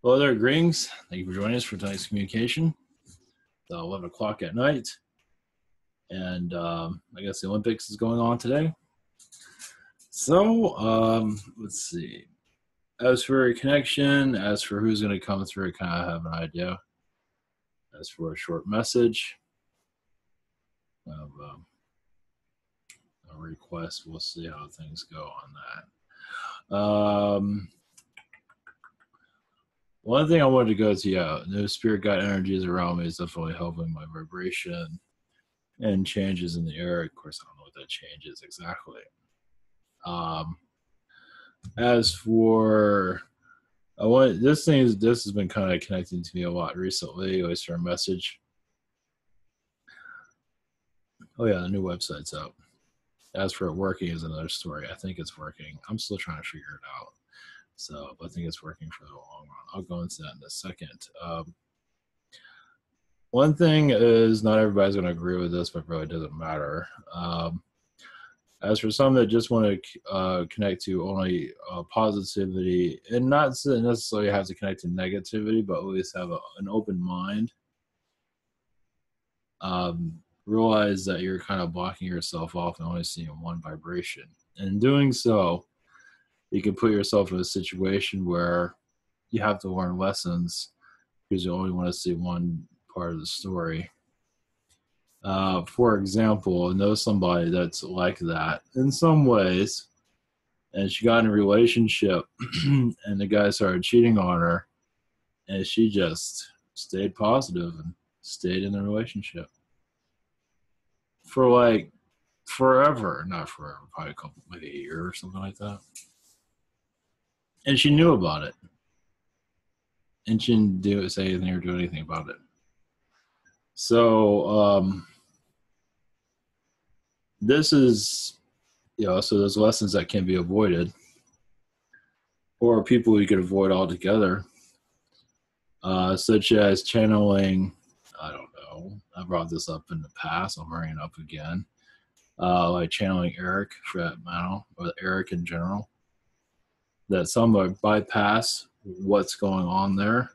Hello there, greetings. Thank you for joining us for tonight's communication. It's 11 o'clock at night, and I guess the Olympics is going on today. So, let's see. As for a connection, as for who's going to come through, I kind of have an idea. As for a short message of a request, we'll see how things go on that. One thing I wanted to go to, yeah, the spirit guide energies around me is definitely helping my vibration and changes in the air. Of course, I don't know what that change is exactly. As for this has been kind of connecting to me a lot recently. Always for a message. Oh yeah, the new website's out. As for it working is another story. I think it's working. I'm still trying to figure it out. So I think it's working for the long run. I'll go into that in a second. One thing is not everybody's going to agree with this, but it really doesn't matter. As for some that just want to connect to only positivity, and not necessarily have to connect to negativity, but always have an open mind, realize that you're kind of blocking yourself off and only seeing one vibration. And in doing so, you can put yourself in a situation where you have to learn lessons because you only want to see one part of the story. For example, I know somebody that's like that in some ways, and she got in a relationship and the guy started cheating on her, and she just stayed positive and stayed in the relationship for like forever. Not forever, probably maybe a year or something like that. And she knew about it, and she didn't say anything or do anything about it. So this is, so there's lessons that can be avoided, or people you could avoid altogether, such as channeling. I don't know. I brought this up in the past. I'm bringing it up again. Like channeling Eric for that matter, or Eric in general. That some bypass what's going on there.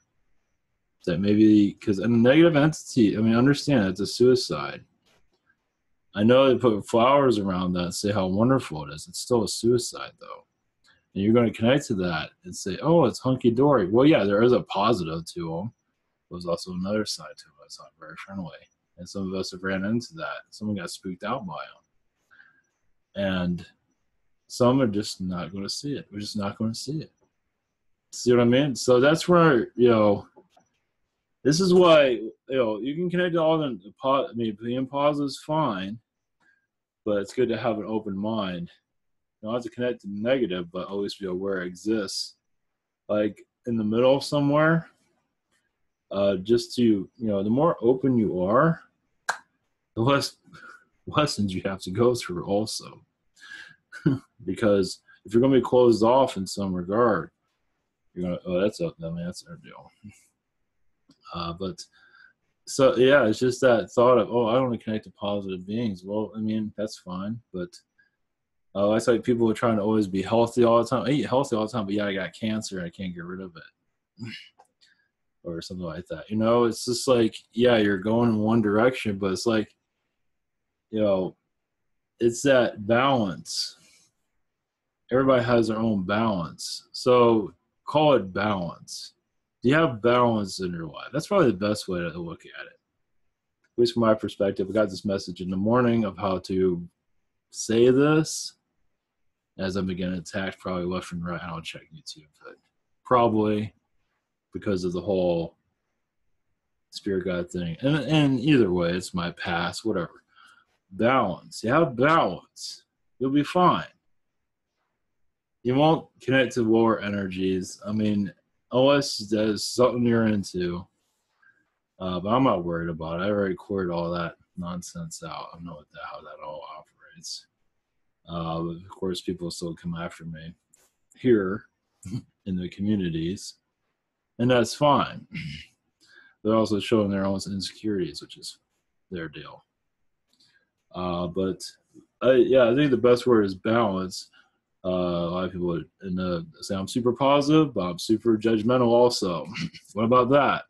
That maybe because a negative entity. I mean, understand it's a suicide. I know they put flowers around that and say how wonderful it is. It's still a suicide, though. And you're going to connect to that and say, oh, it's hunky-dory. Well, yeah, there is a positive to them. There's also another side to it. It's not very friendly. And some of us have ran into that. Someone got spooked out by them. And some are just not going to see it. We're just not going to see it. See what I mean? So that's where, this is why, you can connect to all the, being positive is fine, but it's good to have an open mind. You don't have to connect to the negative, but always be aware it exists. Like in the middle somewhere, just to, the more open you are, the less lessons you have to go through also. Because if you're going to be closed off in some regard, you're going to, that's their deal. But so, yeah, it's just that thought of, I don't want to connect to positive beings. Well, I mean, that's fine. But it's like people are trying to always be healthy all the time. I eat healthy all the time, but yeah, I got cancer and I can't get rid of it. Or something like that. It's just like, yeah, you're going in one direction, but it's like, it's that balance. Everybody has their own balance. So call it balance. Do you have balance in your life? That's probably the best way to look at it. At least from my perspective, I got this message in the morning of how to say this as I'm getting attacked probably left and right. I don't check YouTube, but probably because of the whole spirit guide thing. And either way, it's my past, whatever. Balance. You have balance. You'll be fine. You won't connect to lower energies. I mean, unless there's something you're into. But I'm not worried about it. I already cleared all that nonsense out. I know how that all operates. But of course, people still come after me here in the communities. And that's fine. They're also showing their own insecurities, which is their deal. But I think the best word is balance. A lot of people say I'm super positive, but I'm super judgmental also. What about that?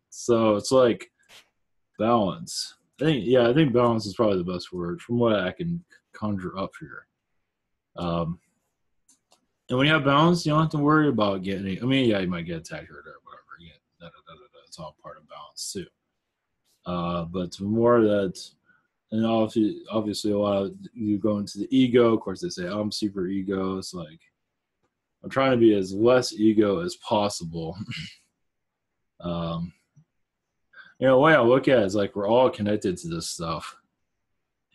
So it's like balance. I think balance is probably the best word from what I can conjure up here. And when you have balance, you don't have to worry about getting. I mean, yeah, you might get attacked or whatever. It's all part of balance too. But the more that, and obviously a lot of you go into the ego. Of course, they say I'm super ego. It's like I'm trying to be as less ego as possible. um, the way I look at it is like we're all connected to this stuff,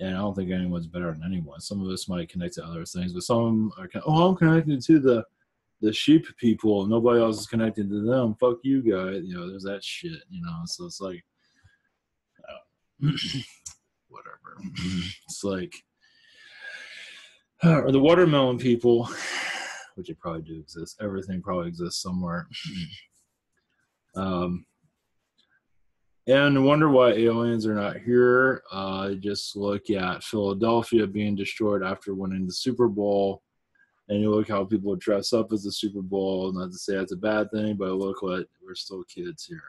and I don't think anyone's better than anyone. Some of us might connect to other things, but some are I'm connected to the sheep people. Nobody else is connected to them. Fuck you guys. There's that shit. So it's like whatever. It's like or the watermelon people, which it probably do exist. Everything probably exists somewhere. And wonder why aliens are not here. Just look at Philadelphia being destroyed after winning the Super Bowl. And you look how people dress up as the Super Bowl. Not to say that's a bad thing, but look what we're still kids here.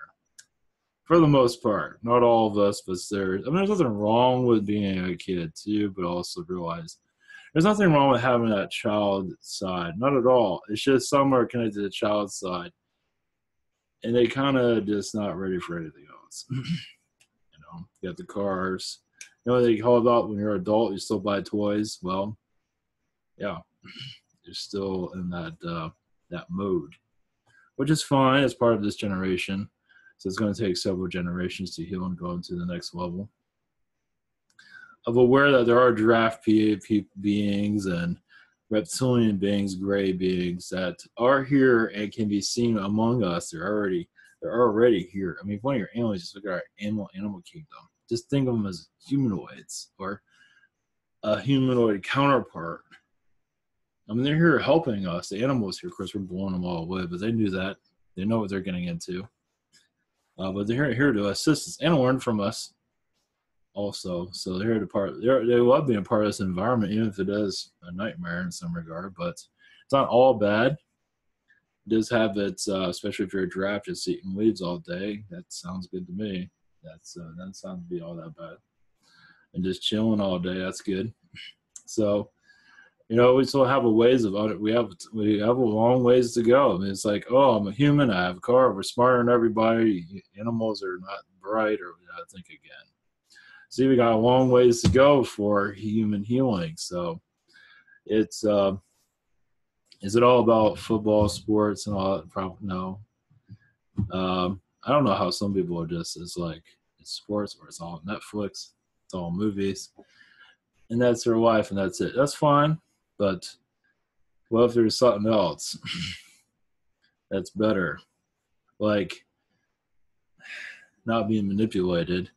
For the most part. Not all of us, but there's nothing wrong with being a kid too, but also realize there's nothing wrong with having that child side. Not at all. It's just some are connected to the child side. And they kind of just not ready for anything else. You got the cars. They call about when you're an adult, you still buy toys. Well, yeah, you're still in that mode, which is fine as part of this generation. So it's going to take several generations to heal and go into the next level. Of aware that there are giraffe beings and reptilian beings, gray beings that are here and can be seen among us. They're already here. I mean, if one of your aliens, just look at our animal kingdom. Just think of them as humanoids or a humanoid counterpart. I mean, they're here helping us. The animals here, of course, we're blowing them all away, but they knew that. They know what they're getting into. But they're here to assist us and learn from us also. So they're here they love being a part of this environment, even if it is a nightmare in some regard. But it's not all bad. It does have its, especially if you're a giraffe just eating leaves all day. That sounds good to me. That doesn't sound to be all that bad. And just chilling all day, that's good. So, we still have we have a long ways to go. I mean, it's like, oh, I'm a human. I have a car. We're smarter than everybody. Animals are not bright, or we got to think again. See, we got a long ways to go for human healing. So, it's is it all about football, sports, and all that? Probably no. I don't know how some people are just, it's like, it's sports or it's all Netflix, it's all movies, and that's their life and that's it. That's fine, but what if there's something else that's better? Like not being manipulated.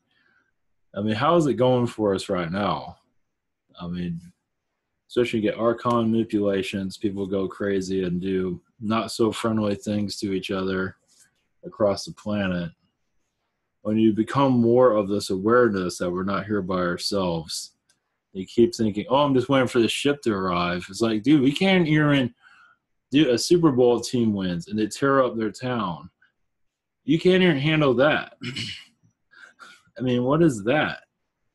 I mean, how is it going for us right now? I mean, especially you get archon manipulations, people go crazy and do not so friendly things to each other across the planet. When you become more of this awareness that we're not here by ourselves, you keep thinking, oh, I'm just waiting for the ship to arrive. It's like, dude, we can't even do a Super Bowl team wins and they tear up their town. You can't even handle that. I mean, what is that?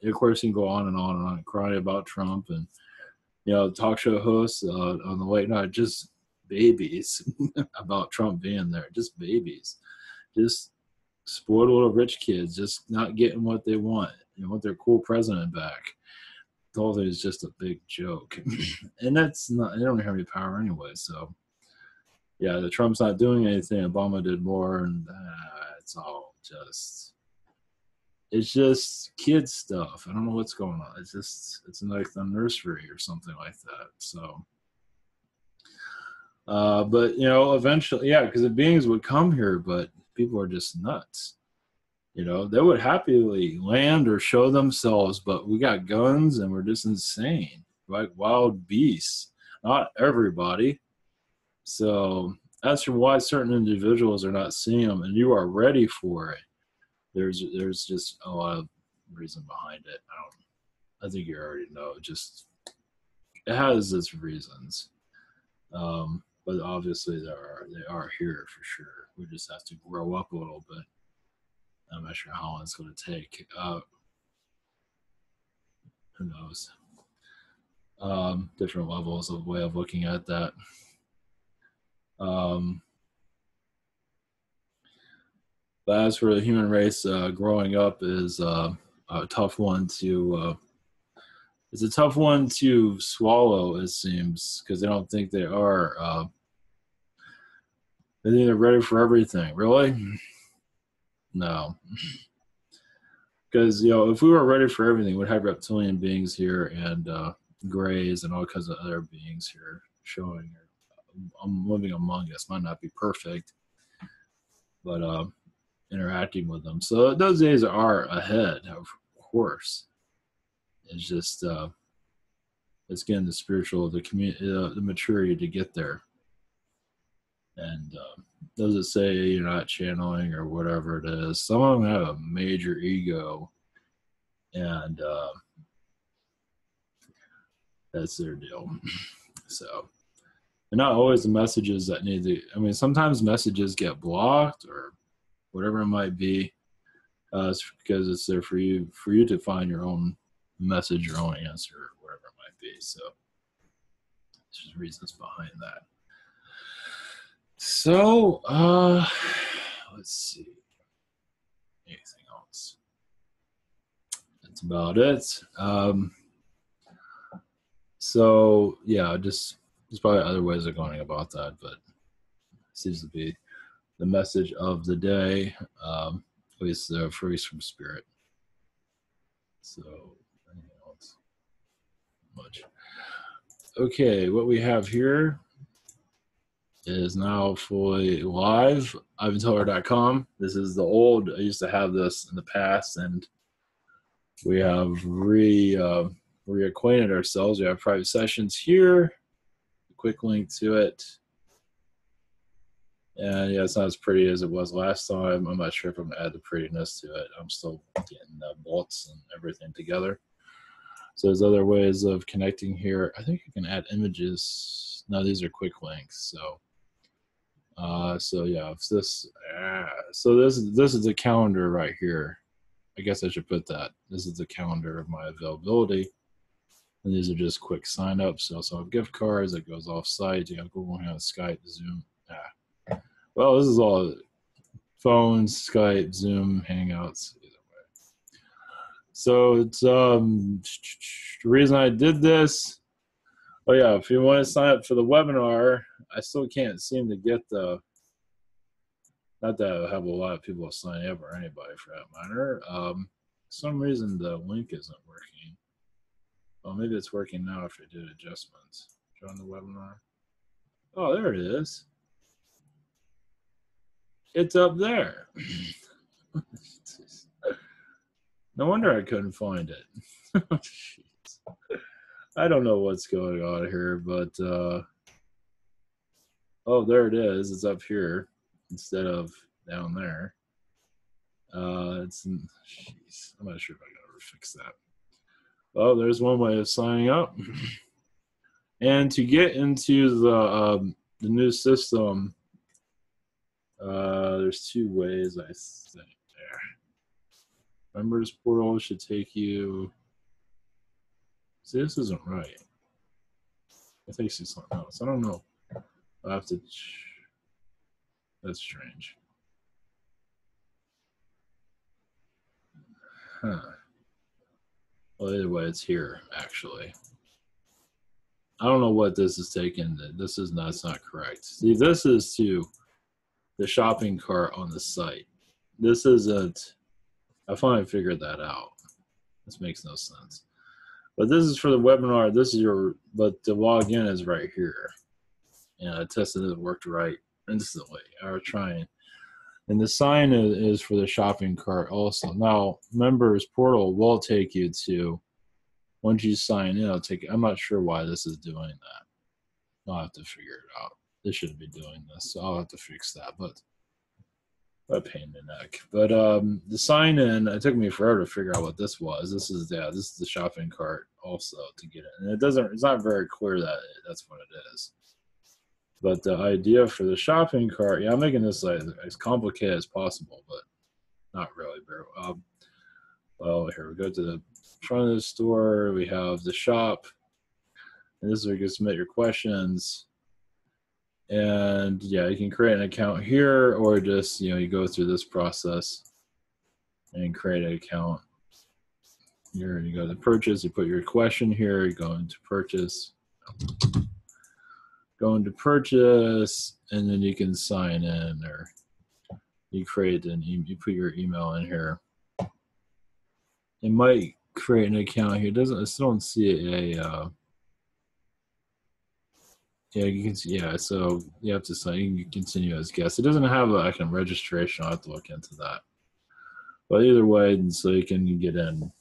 And of course, you can go on and on and on, crying about Trump and, talk show hosts on the late night, just babies about Trump being there, just babies. Just spoiled little rich kids just not getting what they want. Want their cool president back. The whole thing is just a big joke. And that's not, they don't have any power anyway. So, yeah, the Trump's not doing anything. Obama did more, and it's all it's just kid stuff. I don't know what's going on. It's like the nursery or something like that. So, but eventually, yeah, because the beings would come here, but people are just nuts. They would happily land or show themselves, but we got guns and we're just insane, like wild beasts. Not everybody. So that's why certain individuals are not seeing them, and you are ready for it. There's just a lot of reason behind it. I think you already know. Just it has its reasons. But obviously they are here for sure. We just have to grow up a little bit. I'm not sure how long it's going to take. Who knows? Different levels of way of looking at that. But as for the human race, growing up is a tough one to. It's a tough one to swallow, it seems, because they don't think they are. They think they're ready for everything. Really? No. Because if we were ready for everything, we'd have reptilian beings here and grays and all kinds of other beings here showing. Living among us might not be perfect, but interacting with them. So those days are ahead, of course. It's just it's getting the spiritual, the maturity to get there. And those that say you're not channeling or whatever it is, some of them have a major ego, and that's their deal. So, and not always the messages that need to. I mean, sometimes messages get blocked or whatever it might be. It's because it's there for you to find your own message, your own answer, or whatever it might be. So, there's just reasons behind that. So, let's see. Anything else? That's about it. So yeah, just there's probably other ways of going about that, but it seems to be the message of the day, at least the phrase from spirit. So anything else? Much. Okay, what we have here is now fully live. IvanTeller.com. This is the old. I used to have this in the past, and we have reacquainted ourselves. We have private sessions here. A quick link to it. And yeah, it's not as pretty as it was last time. I'm not sure if I'm going to add the prettiness to it. I'm still getting the bolts and everything together. So there's other ways of connecting here. I think you can add images. No, these are quick links. So yeah, if this. So this is the calendar right here. I guess I should put that. This is the calendar of my availability. And these are just quick sign-ups. You also have gift cards that goes off-site. You have Google Hangouts, Skype, Zoom. Well, this is all phones, Skype, Zoom, Hangouts, either way. So it's the reason I did this. Oh yeah, if you want to sign up for the webinar, I still can't seem to get the. Not that I have a lot of people signing up or anybody for that matter. For some reason the link isn't working. Well, maybe it's working now if I did adjustments. Join the webinar. Oh, there it is. It's up there. No wonder I couldn't find it. I don't know what's going on here, but oh, there it is. It's up here instead of down there. Jeez, I'm not sure if I can ever fix that. Oh, there's one way of signing up. And to get into the new system, there's two ways, I think. Members portal should take you. See, this isn't right. It takes you something else. I don't know. I'll have to. That's strange. Huh. Well, either way, it's here, actually. I don't know what this is taking. This is not, it's not correct. See, this is to the shopping cart on the site. This isn't. I finally figured that out. This makes no sense. But this is for the webinar. This is but the login is right here. And I tested it worked right instantly. I was trying. And the sign is for the shopping cart also. Now, members portal will take you to, once you sign in, I'm not sure why this is doing that. I'll have to figure it out. This shouldn't be doing this, so I'll have to fix that. But a pain in the neck. But the sign in, it took me forever to figure out what this was. This is the shopping cart also to get it, and it's not very clear that that's what it is. But the idea for the shopping cart, I'm making this like as complicated as possible, but not really very well. Well, here we go to the front of the store. We have the shop, and this is where you can submit your questions. And yeah, you can create an account here, or just you go through this process and create an account. Here you go to purchase. You put your question here. You go into purchase. Go into purchase, and then you can sign in, or you create and you put your email in here. It might create an account here. I still don't see a. Yeah, you can see. Yeah, so you have to sign. You can continue as guest. It doesn't have like a registration. I'll have to look into that. But either way, and so you can get in.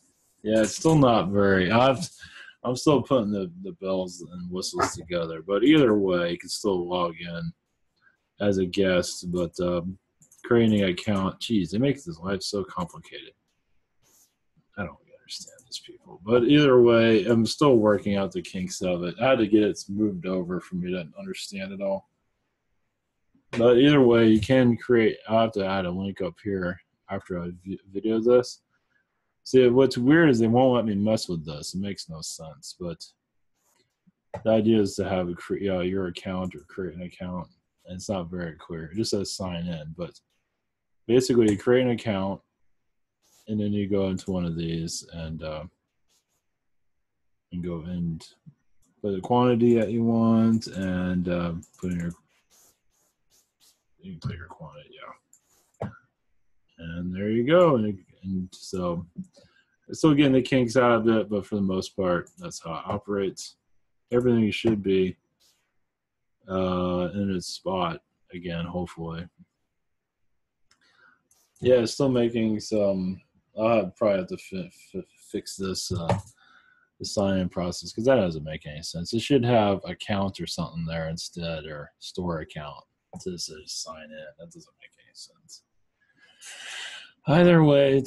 Yeah, it's still not very. I'm still putting the bells and whistles together. But either way, you can still log in as a guest. But creating an account, geez, it makes this life so complicated. I don't understand these people. But either way, I'm still working out the kinks of it. I had to get it moved over for me to understand it all. But either way, you can create. I'll have to add a link up here after I video this. See, what's weird is they won't let me mess with this. It makes no sense. But the idea is to have your account or create an account. And it's not very clear. It just says sign in. But basically, you create an account, and then you go into one of these and go and put the quantity that you want, and put in you can put your quantity, and there you go. And so it's still getting the kinks out of it, but for the most part, that's how it operates. Everything should be in its spot again, hopefully. Yeah, still making some. I'll probably have to fix this the sign-in process, because that doesn't make any sense. It should have account or something there instead, or store account. To just sign in. That doesn't make any sense. Either way,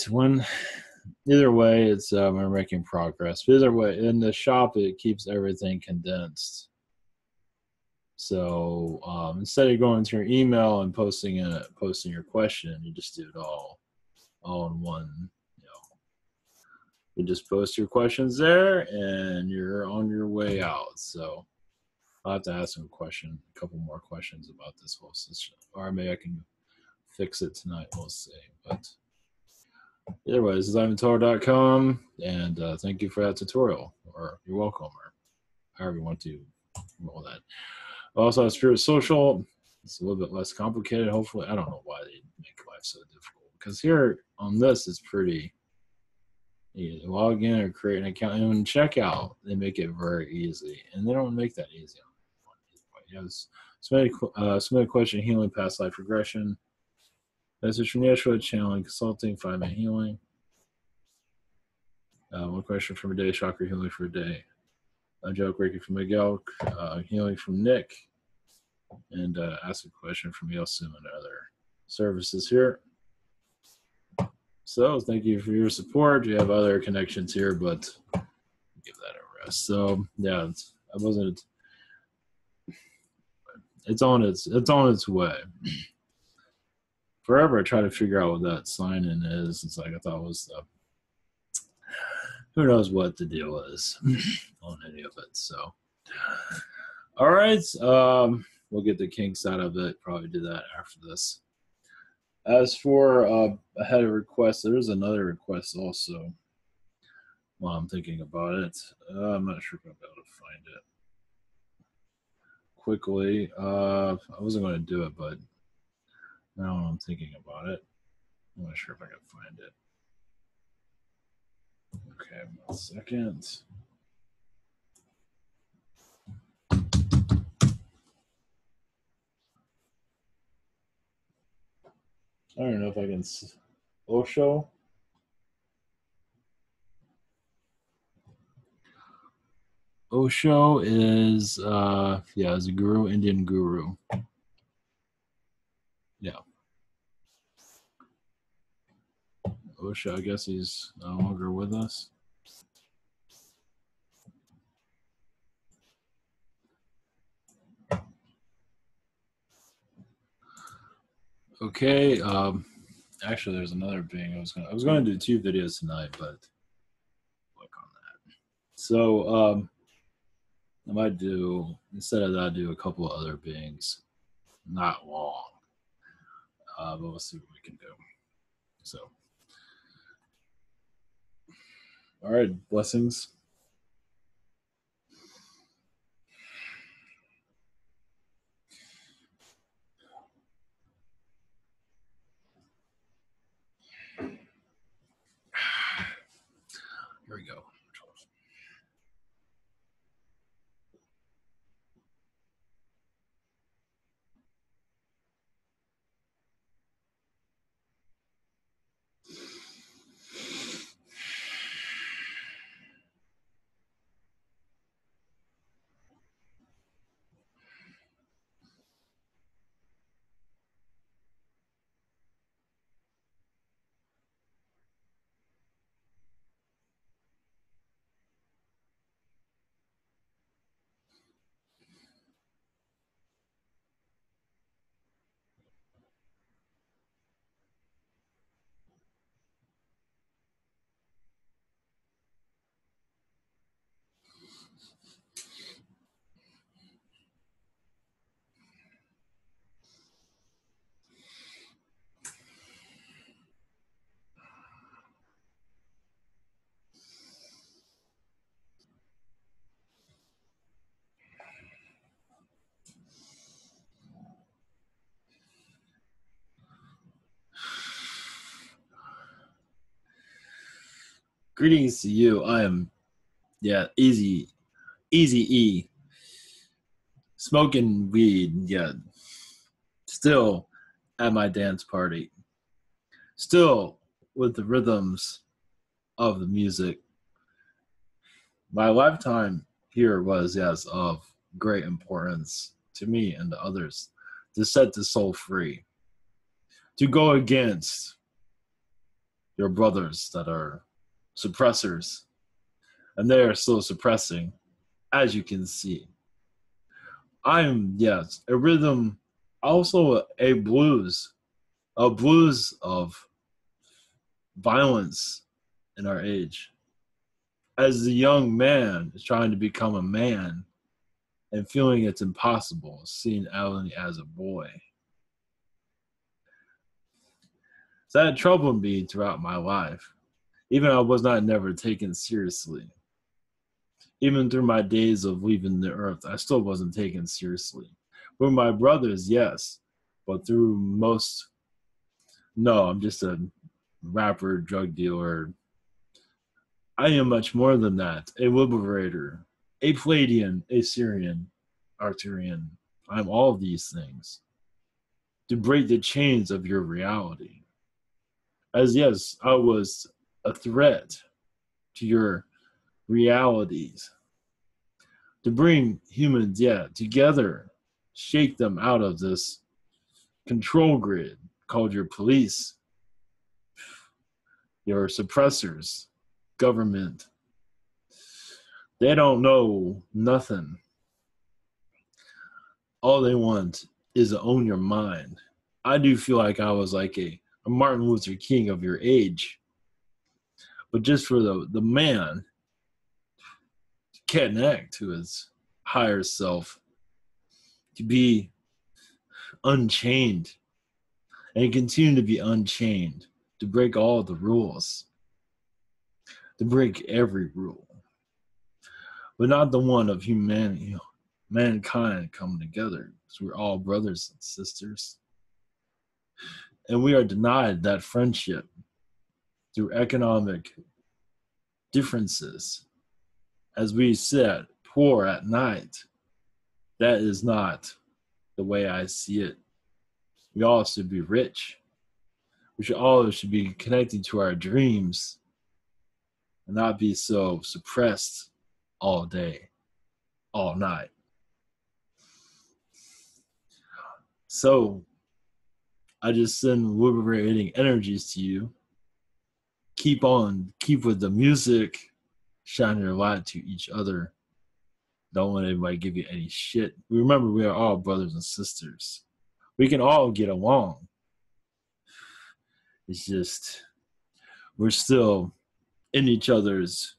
we're making progress. But either way, in the shop, it keeps everything condensed. So instead of going to your email and posting your question, you just do it all in one. You just post your questions there, and you're on your way out. So I'll have to ask him a couple more questions about this whole system, or maybe I can fix it tonight. We'll see. But either way, this is IvanToro.com, and thank you for that tutorial, or you're welcome, or however you want to roll that. Also, Spirit Social. It's a little bit less complicated. Hopefully, I don't know why they make life so difficult, because here on this it's pretty. You log in or create an account, and when checkout, they make it very easy, and they don't make that easy. Yes, submit a question: healing, past life regression. Message from Yeshua, channeling, consulting, 5-minute healing. One question from a day, chakra healing for a day. A joke Reiki from Miguel, healing from Nick, and ask a question from Yosu and other services here. So thank you for your support. You have other connections here, but give that a rest. So yeah, it's on its way. Forever I try to figure out what that sign in is. It's like I thought it was who knows what the deal is on any of it. So all right, we'll get the kinks out of it. Probably do that after this. As for I had a request, there's another request also while I'm thinking about it. I'm not sure if I'll be able to find it quickly. I wasn't going to do it, but now I'm thinking about it. I'm not sure if I can find it. Okay, 1 second. I don't know if I can. Osho. Osho is is a guru, Indian guru. Yeah. Osho, I guess he's no longer with us. Okay. Actually, there's another being. I was going to do 2 videos tonight, but click on that. So I might do, instead of that, I do a couple of other beings. Not long. But we'll see what we can do. So, all right, blessings. Here we go. Greetings to you. I am, Eazy-E, smoking weed, still at my dance party, still with the rhythms of the music. My lifetime here was, yes, of great importance to me and to others to set the soul free, to go against your brothers that are suppressors, and they are still suppressing, as you can see. I'm, yes, a rhythm, also a blues of violence in our age. As the young man is trying to become a man and feeling it's impossible, seeing Eleni as a boy. So that troubled me throughout my life. Even I was not never taken seriously. Even through my days of leaving the earth, I still wasn't taken seriously. With my brothers, yes, but through most, no, I'm just a rapper, drug dealer. I am much more than that. A liberator, a Palladian, a Syrian, Arthurian. I'm all these things. To break the chains of your reality. As yes, I was a threat to your realities. To bring humans, together, shake them out of this control grid called your police, your suppressors, government. They don't know nothing. All they want is to own your mind. I do feel like I was like a Martin Luther King of your age. But just for the man to connect to his higher self, to be unchained and continue to be unchained, to break all the rules, to break every rule, but not the one of humanity, mankind coming together, because we're all brothers and sisters. And we are denied that friendship through economic differences. As we sit poor at night, that is not the way I see it. We all should be rich. We should be connected to our dreams and not be so suppressed all day, all night. So I just send liberating energies to you keep with the music, shine your light to each other. Don't let anybody give you any shit. Remember, we are all brothers and sisters. We can all get along. It's just we're still in each other's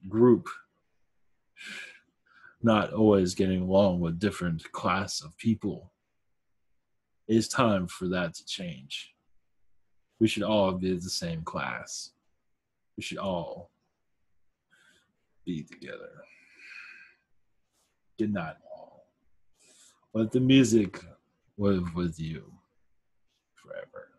group, not always getting along with different class of people. It's time for that to change. We should all be the same class. We should all be together. Good night, all. Let the music live with you forever.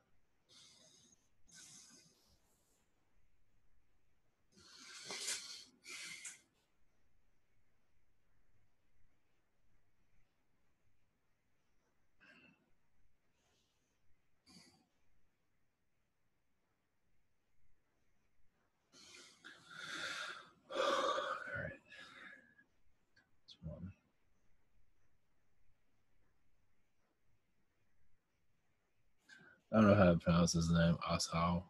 All right. This one. I don't know how to pronounce his name. Osho.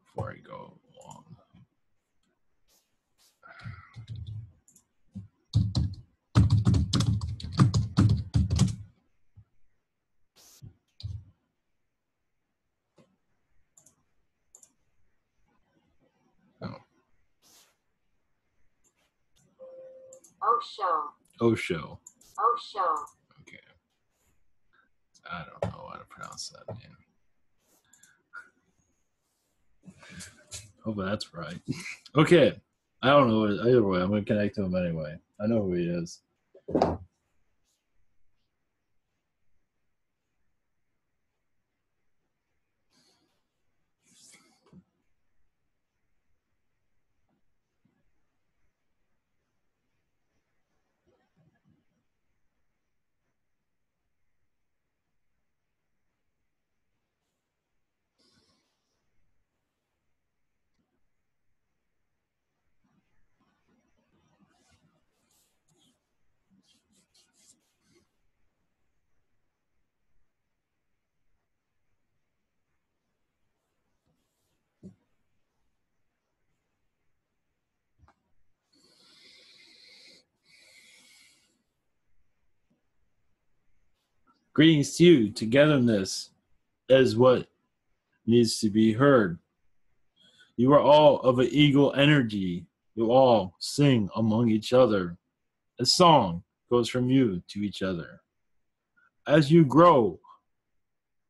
Before I go along. Osho. Okay. I don't know how to pronounce that name. Hopefully that's right. Okay. I don't know. Either way, I'm going to connect to him anyway. I know who he is. Greetings to you. Togetherness is what needs to be heard. You are all of an eagle energy. You all sing among each other. A song goes from you to each other. As you grow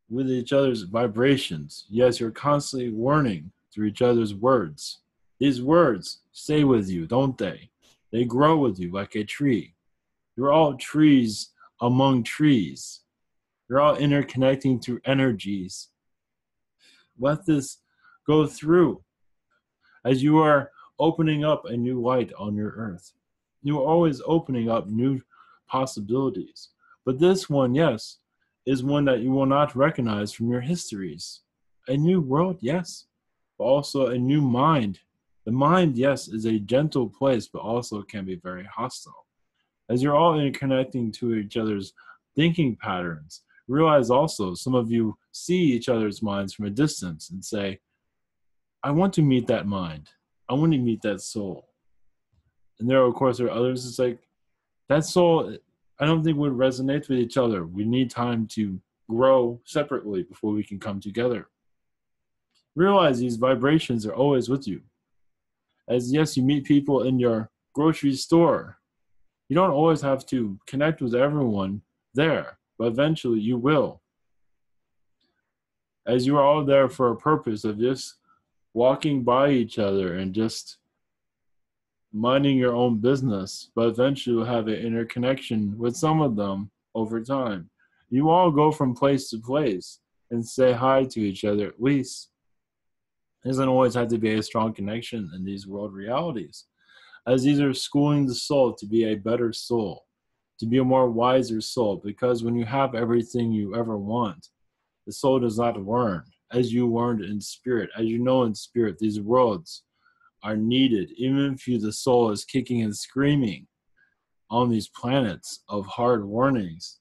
with each other's vibrations, yes, you're constantly learning through each other's words. These words stay with you, don't they? They grow with you like a tree. You're all trees among trees. You're all interconnecting through energies. Let this go through as you are opening up a new light on your earth. You are always opening up new possibilities. But this one, yes, is one that you will not recognize from your histories. A new world, yes, but also a new mind. The mind, yes, is a gentle place, but also can be very hostile. As you're all interconnecting to each other's thinking patterns, realize also some of you see each other's minds from a distance and say, I want to meet that mind. I want to meet that soul. And there, of course, are others. It's like, that soul, I don't think would resonate with each other. We need time to grow separately before we can come together. Realize these vibrations are always with you. As yes, you meet people in your grocery store. You don't always have to connect with everyone there, but eventually you will. As you are all there for a purpose of just walking by each other and just minding your own business, but eventually you'll have an interconnection with some of them over time. You all go from place to place and say hi to each other at least. It doesn't always have to be a strong connection in these world realities, as these are schooling the soul to be a better soul, to be a more wiser soul, because when you have everything you ever want, the soul does not learn as you learned in spirit. As you know in spirit, these worlds are needed, even if the soul is kicking and screaming. on these planets of hard warnings.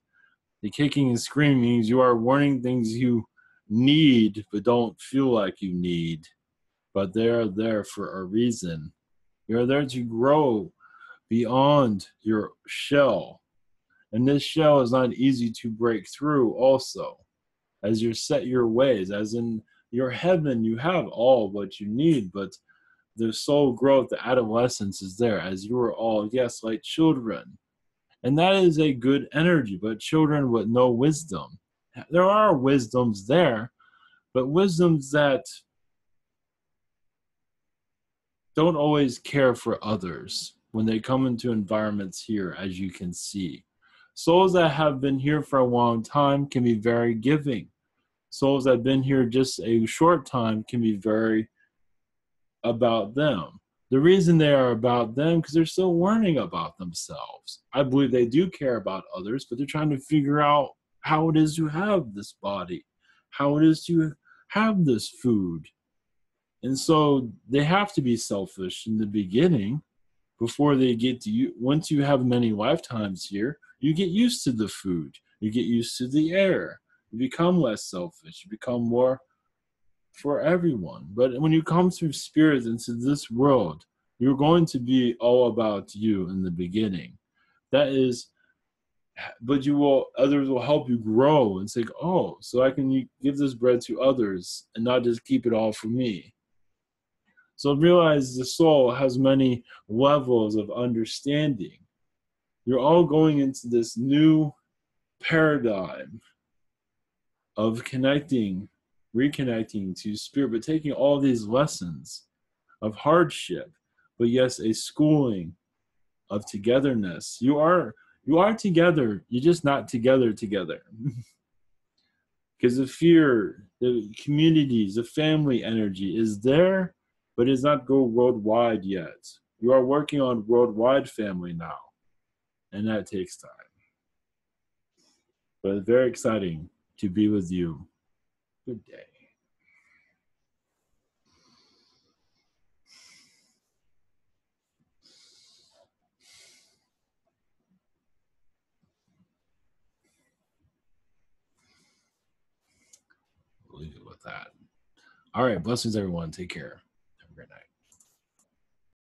The kicking and screaming means you are warning things you need but don't feel like you need, but they're there for a reason. You're there to grow beyond your shell. And this shell is not easy to break through also. As you set your ways, as in your heaven, you have all what you need, but the soul growth, the adolescence is there, as you are all, yes, like children. And that is a good energy, but children with no wisdom. There are wisdoms there, but wisdoms that don't always care for others when they come into environments here, as you can see. Souls that have been here for a long time can be very giving. Souls that have been here just a short time can be very about them. The reason they are about them because they're still learning about themselves. I believe they do care about others, but they're trying to figure out how it is to have this body, how it is to have this food. And so they have to be selfish in the beginning before they get to you. Once you have many lifetimes here, you get used to the food, you get used to the air, you become less selfish, you become more for everyone. But when you come through spirit into this world, you're going to be all about you in the beginning. That is, but you will, others will help you grow and say, oh, so I can give this bread to others and not just keep it all for me. So realize the soul has many levels of understanding. You're all going into this new paradigm of connecting, reconnecting to spirit, but taking all these lessons of hardship, but yes, a schooling of togetherness. You are together. You're just not together. Because the fear, the communities, the family energy is there, but it's not go worldwide yet. You are working on worldwide family now, and that takes time. But it's very exciting to be with you. Good day. We'll leave it with that. All right. Blessings, everyone. Take care.